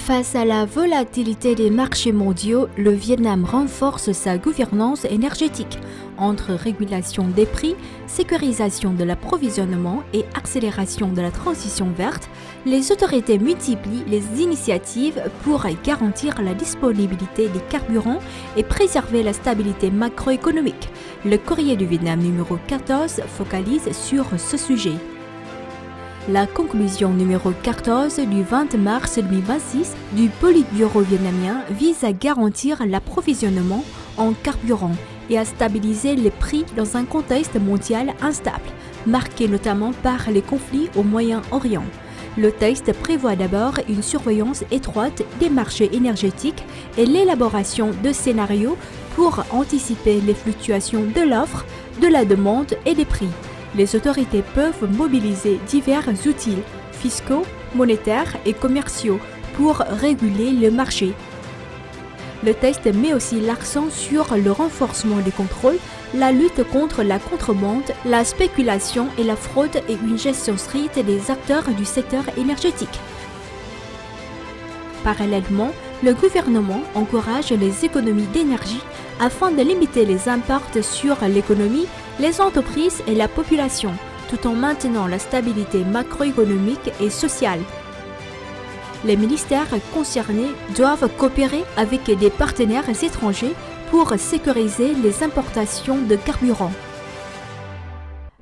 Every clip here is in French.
Face à la volatilité des marchés mondiaux, le Vietnam renforce sa gouvernance énergétique entre régulation des prix, sécurisation de l'approvisionnement et accélération de la transition verte. Les autorités multiplient les initiatives pour garantir la disponibilité des carburants et préserver la stabilité macroéconomique. Le Courrier du Vietnam numéro 14 focalise sur ce sujet. La conclusion numéro 14 du 20 mars 2026 du Politburo vietnamien vise à garantir l'approvisionnement en carburant et à stabiliser les prix dans un contexte mondial instable, marqué notamment par les conflits au Moyen-Orient. Le texte prévoit d'abord une surveillance étroite des marchés énergétiques et l'élaboration de scénarios pour anticiper les fluctuations de l'offre, de la demande et des prix. Les autorités peuvent mobiliser divers outils fiscaux, monétaires et commerciaux pour réguler le marché. Le texte met aussi l'accent sur le renforcement des contrôles, la lutte contre la contrebande, la spéculation et la fraude et une gestion stricte des acteurs du secteur énergétique. Parallèlement, le gouvernement encourage les économies d'énergie afin de limiter les impacts sur l'économie, les entreprises et la population, tout en maintenant la stabilité macroéconomique et sociale. Les ministères concernés doivent coopérer avec des partenaires étrangers pour sécuriser les importations de carburant.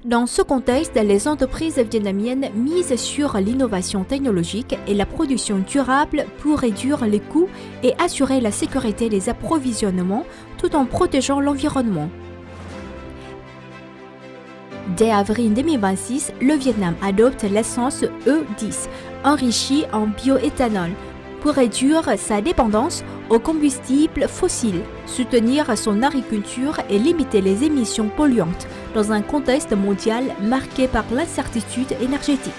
Dans ce contexte, les entreprises vietnamiennes misent sur l'innovation technologique et la production durable pour réduire les coûts et assurer la sécurité des approvisionnements tout en protégeant l'environnement. Dès avril 2026, le Vietnam adopte l'essence E10, enrichie en bioéthanol, pour réduire sa dépendance aux combustibles fossiles, soutenir son agriculture et limiter les émissions polluantes dans un contexte mondial marqué par l'incertitude énergétique.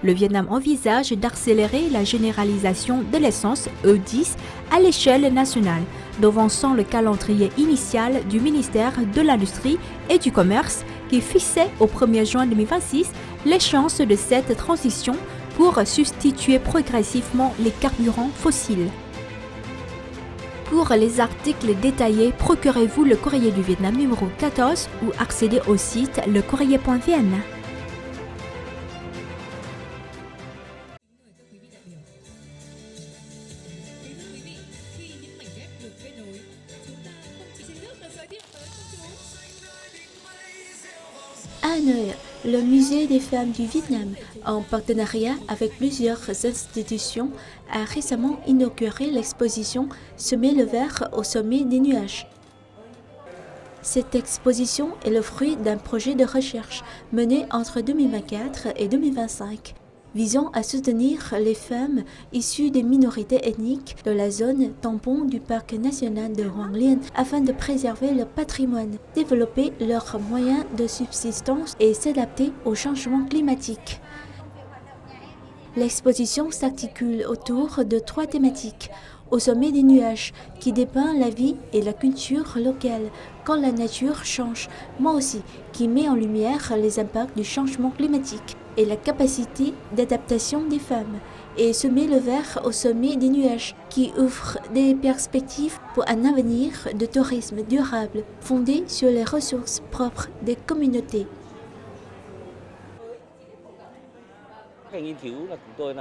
Le Vietnam envisage d'accélérer la généralisation de l'essence E10 à l'échelle nationale, devançant le calendrier initial du ministère de l'Industrie et du Commerce qui fixait au 1er juin 2026 l'échéance de cette transition pour substituer progressivement les carburants fossiles. Pour les articles détaillés, procurez-vous le Courrier du Vietnam numéro 14 ou accédez au site lecourrier.vn. Hanoi, le musée des femmes du Vietnam, en partenariat avec plusieurs institutions, a récemment inauguré l'exposition Semer le vert au sommet des nuages. Cette exposition est le fruit d'un projet de recherche mené entre 2024 et 2025, visant à soutenir les femmes issues des minorités ethniques de la zone tampon du parc national de Hoàng Liên afin de préserver leur patrimoine, développer leurs moyens de subsistance et s'adapter au changement climatique. L'exposition s'articule autour de 3 thématiques. Au sommet des nuages, qui dépeint la vie et la culture locale, quand la nature change, mais aussi qui met en lumière les impacts du changement climatique et la capacité d'adaptation des femmes, et Semer le vert au sommet des nuages, qui ouvre des perspectives pour un avenir de tourisme durable, fondé sur les ressources propres des communautés. Cái nghiên cứu là chúng tôi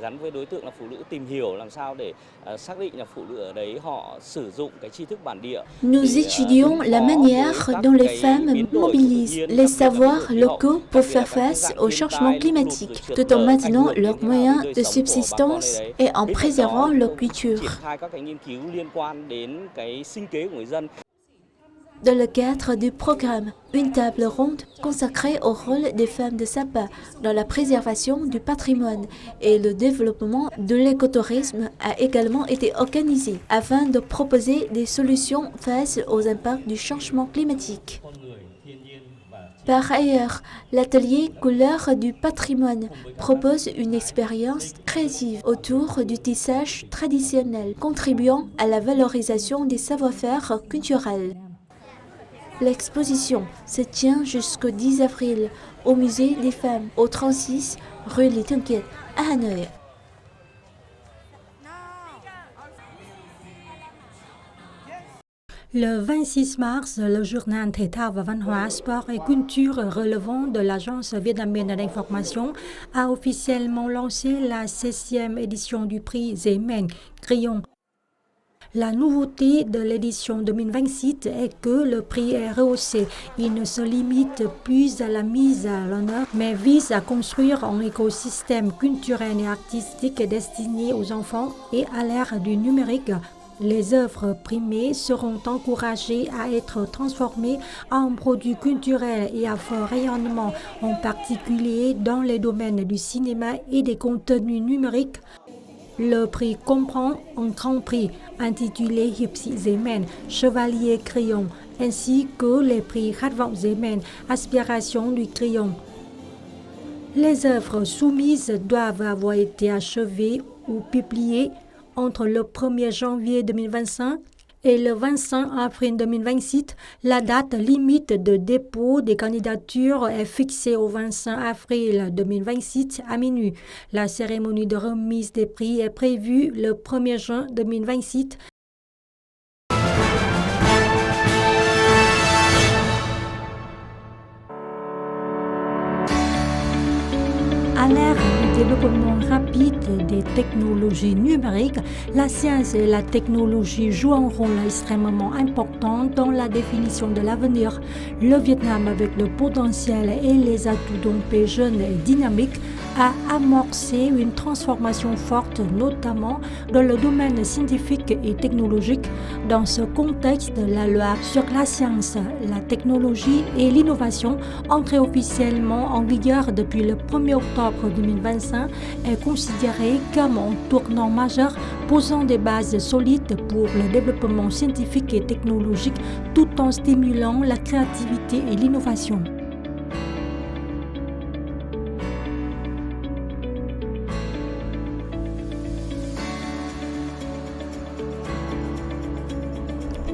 gắn với đối tượng là phụ nữ tìm hiểu làm sao để xác định là phụ nữ ở đấy họ sử dụng cái tri thức bản địa. Nous étudions la manière dont les femmes mobilisent les savoirs locaux pour faire face au changement climatique, tout en maintenant leurs moyens de subsistance et en préservant leur culture. Dans le cadre du programme, une table ronde consacrée au rôle des femmes de Sapa dans la préservation du patrimoine et le développement de l'écotourisme a également été organisée afin de proposer des solutions face aux impacts du changement climatique. Par ailleurs, l'atelier Couleurs du patrimoine propose une expérience créative autour du tissage traditionnel, contribuant à la valorisation des savoir-faire culturels. L'exposition se tient jusqu'au 10 avril au Musée des femmes, au 36 rue Lý Thường Kiệt, à Hanoi. Le 26 mars, le journal Thể thao và Văn hóa Sport et Culture relevant de l'Agence vietnamienne d'information a officiellement lancé la 16e édition du prix Zemen Crayon. La nouveauté de l'édition 2026 est que le prix est rehaussé. Il ne se limite plus à la mise à l'honneur, mais vise à construire un écosystème culturel et artistique destiné aux enfants et à l'ère du numérique. Les œuvres primées seront encouragées à être transformées en produits culturels et à fort rayonnement, en particulier dans les domaines du cinéma et des contenus numériques. Le prix comprend un grand prix intitulé Hiệp sĩ Zemen, Chevalier Crayon, ainsi que les prix Khát vọng Zemen, Aspiration du Crayon. Les œuvres soumises doivent avoir été achevées ou publiées entre le 1er janvier 2025 et le 25 avril 2026. La date limite de dépôt des candidatures est fixée au 25 avril 2026 à minuit. La cérémonie de remise des prix est prévue le 1er juin 2026. À l'ère du développement rapide des technologies numériques, la science et la technologie jouent un rôle extrêmement important dans la définition de l'avenir. Le Vietnam, avec le potentiel et les atouts d'un pays jeune et dynamique, a amorcé une transformation forte, notamment dans le domaine scientifique et technologique. Dans ce contexte, la loi sur la science, la technologie et l'innovation, entrée officiellement en vigueur depuis le 1er octobre 2025, est considérée comme un tournant majeur posant des bases solides pour le développement scientifique et technologique tout en stimulant la créativité et l'innovation.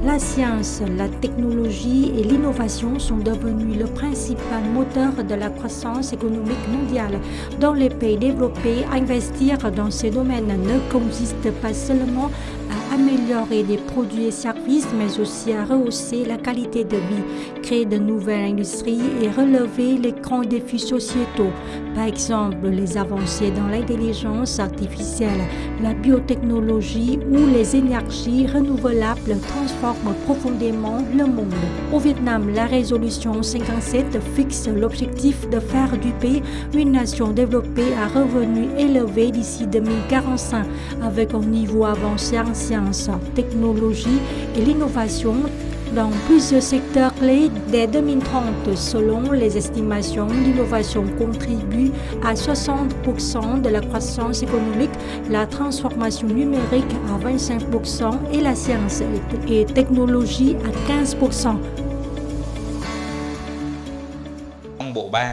La science, la technologie et l'innovation sont devenus le principal moteur de la croissance économique mondiale. Dans les pays développés, investir dans ces domaines ne consiste pas seulement à améliorer des produits et services, mais aussi à rehausser la qualité de vie, créer de nouvelles industries et relever les grands défis sociétaux. Par exemple, les avancées dans l'intelligence artificielle, la biotechnologie ou les énergies renouvelables transforment profondément le monde. Au Vietnam, la résolution 57 fixe l'objectif de faire du pays une nation développée à revenus élevés d'ici 2045, avec un niveau avancé en sciences, technologie et l'innovation dans plusieurs secteurs clés dès 2030. Selon les estimations, l'innovation contribue à 60% de la croissance économique, la transformation numérique à 25% et la science et technologie à 15%.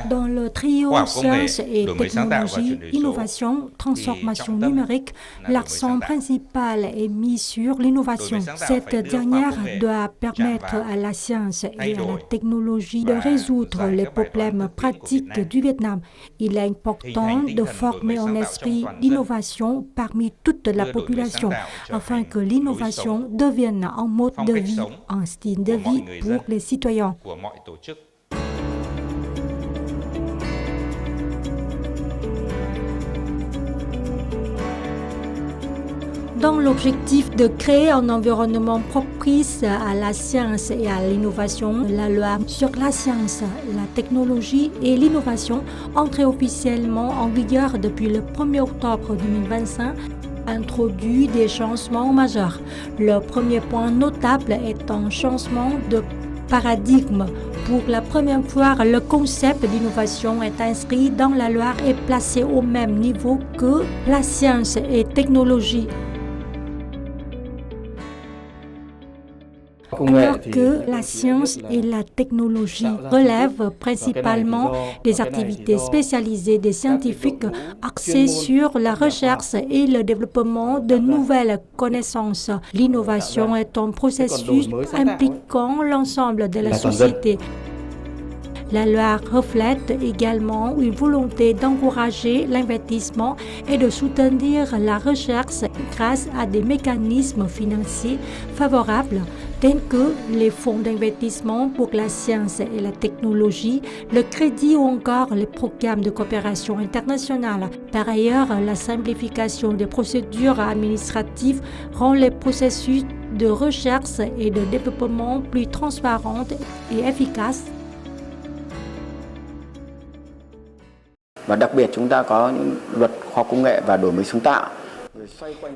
Dans le trio sciences et technologie, innovation, transformation numérique, l'accent principal est mis sur l'innovation. Cette dernière doit permettre à la science et à la technologie de résoudre les problèmes pratiques du Vietnam. Il est important de former un esprit d'innovation parmi toute la population afin que l'innovation devienne un mode de vie, un style de vie pour les citoyens. Dans l'objectif de créer un environnement propice à la science et à l'innovation, la loi sur la science, la technologie et l'innovation, entrée officiellement en vigueur depuis le 1er octobre 2025, introduit des changements majeurs. Le premier point notable est un changement de paradigme. Pour la première fois, le concept d'innovation est inscrit dans la loi et placé au même niveau que la science et technologie. Alors que la science et la technologie relèvent principalement des activités spécialisées des scientifiques axées sur la recherche et le développement de nouvelles connaissances. L'innovation est un processus impliquant l'ensemble de la société. La loi reflète également une volonté d'encourager l'investissement et de soutenir la recherche grâce à des mécanismes financiers favorables tels que les fonds d'investissement pour la science et la technologie, le crédit ou encore les programmes de coopération internationale. Par ailleurs, la simplification des procédures administratives rend les processus de recherche et de développement plus transparents et efficaces. Và đặc biệt chúng ta có những luật khoa học công nghệ và đổi mới sáng tạo.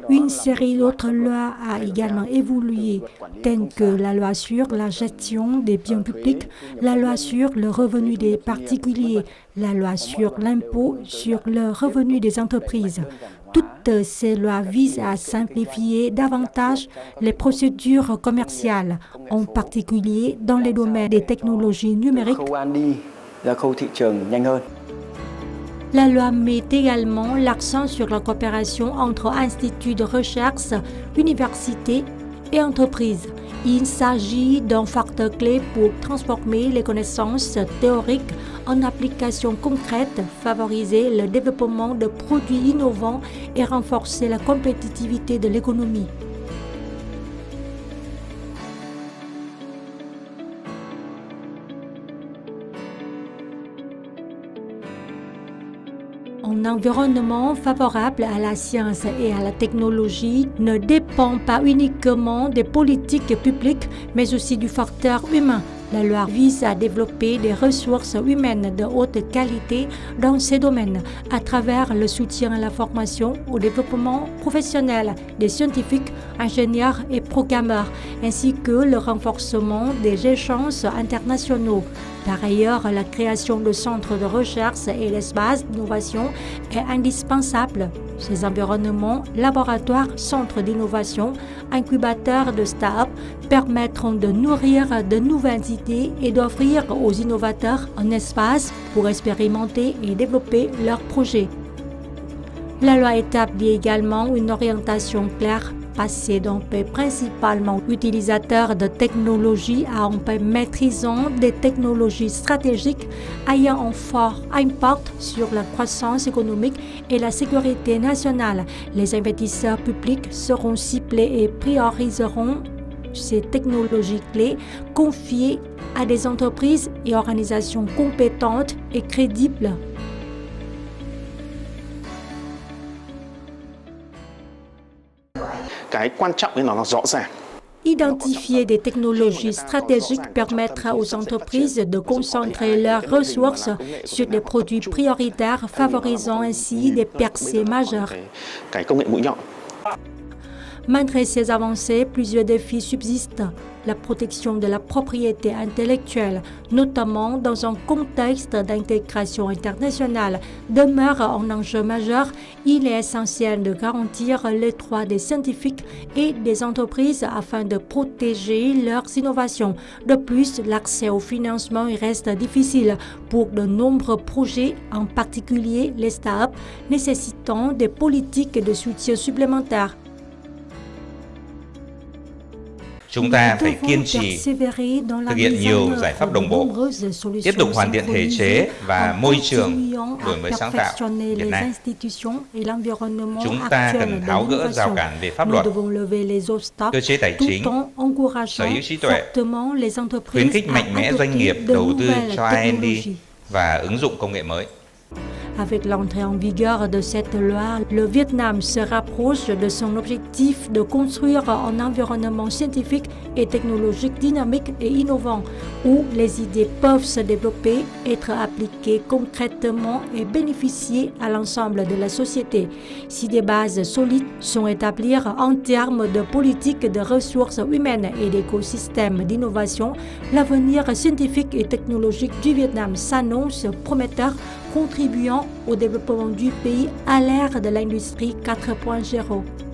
Une série d'autres lois a également évolué, telles que la loi sur la gestion des biens publics, la loi sur le revenu des particuliers, la loi sur l'impôt sur le revenu des entreprises. Toutes ces lois visent à simplifier davantage les procédures commerciales, en particulier dans les domaines des technologies numériques. La loi met également l'accent sur la coopération entre instituts de recherche, universités et entreprises. Il s'agit d'un facteur clé pour transformer les connaissances théoriques en applications concrètes, favoriser le développement de produits innovants et renforcer la compétitivité de l'économie. Un environnement favorable à la science et à la technologie ne dépend pas uniquement des politiques publiques, mais aussi du facteur humain. La loi vise à développer des ressources humaines de haute qualité dans ces domaines à travers le soutien à la formation, au développement professionnel des scientifiques, ingénieurs et programmeurs, ainsi que le renforcement des échanges internationaux. Par ailleurs, la création de centres de recherche et d'espaces d'innovation est indispensable. Ces environnements, laboratoires, centres d'innovation, incubateurs de start-up permettront de nourrir de nouvelles idées et d'offrir aux innovateurs un espace pour expérimenter et développer leurs projets. La loi établit également une orientation claire, passer d'un pays principalement utilisateur de technologies à un pays maîtrisant des technologies stratégiques ayant un fort impact sur la croissance économique et la sécurité nationale. Les investisseurs publics seront ciblés et prioriseront ces technologies clés confiées à des entreprises et organisations compétentes et crédibles. Identifier des technologies stratégiques permettra aux entreprises de concentrer leurs ressources sur des produits prioritaires, favorisant ainsi des percées majeures. Malgré ces avancées, plusieurs défis subsistent. La protection de la propriété intellectuelle, notamment dans un contexte d'intégration internationale, demeure un enjeu majeur. Il est essentiel de garantir les droits des scientifiques et des entreprises afin de protéger leurs innovations. De plus, l'accès au financement reste difficile pour de nombreux projets, en particulier les start-up, nécessitant des politiques de soutien supplémentaires. Chúng ta phải kiên trì thực hiện nhiều giải pháp đồng bộ, tiếp tục hoàn thiện thể chế và môi trường đổi mới sáng tạo Việt Nam. Chúng ta cần tháo gỡ rào cản về pháp luật, cơ chế tài chính, sở hữu trí tuệ, khuyến khích mạnh mẽ doanh nghiệp đầu tư cho R&D và ứng dụng công nghệ mới. Avec l'entrée en vigueur de cette loi, le Vietnam se rapproche de son objectif de construire un environnement scientifique et technologique dynamique et innovant, où les idées peuvent se développer, être appliquées concrètement et bénéficier à l'ensemble de la société. Si des bases solides sont établies en termes de politique de ressources humaines et d'écosystèmes d'innovation, l'avenir scientifique et technologique du Vietnam s'annonce prometteur, contribuant au développement du pays à l'ère de l'industrie 4.0.